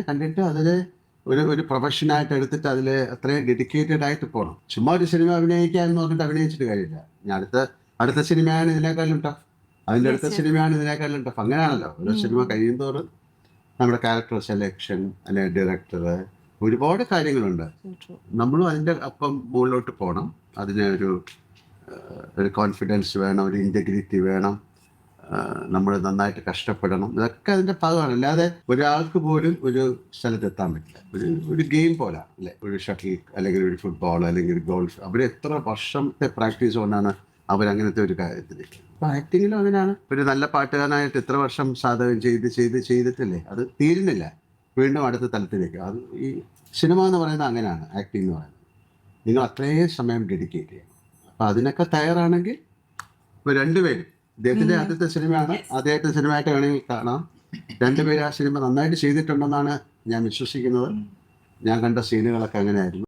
കണ്ടിട്ട് അതിൽ ഒരു പ്രൊഫഷനായിട്ട് എടുത്തിട്ട് അതിൽ അത്രയും ഡെഡിക്കേറ്റഡ് ആയിട്ട് പോകണം. ചുമ്മാ ഒരു സിനിമ അഭിനയിക്കുക എന്ന് പറഞ്ഞിട്ട് അഭിനയിച്ചിട്ട് കാര്യമില്ല. ഞാൻ അടുത്ത സിനിമയാണ് ഇതിനേക്കാളും ടഫ്, അതിൻ്റെ അടുത്ത സിനിമയാണ് ഇതിനേക്കാളും ടഫ്. അങ്ങനെയാണല്ലോ ഓരോ സിനിമ കഴിയുന്തോറും നമ്മുടെ ക്യാരക്ടർ സെലക്ഷൻ, അല്ലെങ്കിൽ ഡയറക്ടർ, ഒരുപാട് കാര്യങ്ങളുണ്ട്. നമ്മളും അതിൻ്റെ അപ്പം മുകളിലോട്ട് പോകണം. അതിന് ഒരു കോൺഫിഡൻസ് വേണം, ഒരു ഇൻറ്റഗ്രിറ്റി വേണം, നമ്മൾ നന്നായിട്ട് കഷ്ടപ്പെടണം. ഇതൊക്കെ അതിൻ്റെ ഭാഗമാണ്. അല്ലാതെ ഒരാൾക്ക് പോലും ഒരു സ്ഥലത്തെത്താൻ പറ്റില്ല. ഒരു ഗെയിം പോലെ അല്ലേ, ഒരു ഷട്ടിൽ അല്ലെങ്കിൽ ഒരു ഫുട്ബോൾ അല്ലെങ്കിൽ ഒരു ഗോൾഫ്. അവർ എത്ര വർഷത്തെ പ്രാക്ടീസ് കൊണ്ടാണ് അവരങ്ങനത്തെ ഒരു കാര്യത്തിലേക്ക്. അപ്പോൾ ആക്ടിങ്ങിലും അങ്ങനെയാണ്. ഒരു നല്ല പാട്ടുകാരനായിട്ട് എത്ര വർഷം സാധകം ചെയ്തിട്ടില്ലേ, അത് തീരുന്നില്ല, വീണ്ടും അടുത്ത തലത്തിലേക്ക്. അത് ഈ സിനിമ എന്ന് പറയുന്നത് അങ്ങനെയാണ്. ആക്ടിങ് എന്ന് പറയുന്നത് നിങ്ങൾ അത്രയും സമയം ഡെഡിക്കേറ്റ് ചെയ്യണം. അപ്പം അതിനൊക്കെ തയ്യാറാണെങ്കിൽ ഇപ്പോൾ രണ്ടുപേരും, ഇദ്ദേഹത്തിൻ്റെ ആദ്യത്തെ സിനിമയാണ്, ആദ്യമായിട്ട് സിനിമയായിട്ട് വേണമെങ്കിൽ കാണാം. രണ്ടുപേരും ആ സിനിമ നന്നായിട്ട് ചെയ്തിട്ടുണ്ടെന്നാണ് ഞാൻ വിശ്വസിക്കുന്നത്. ഞാൻ കണ്ട സീനുകളൊക്കെ അങ്ങനെയായിരുന്നു.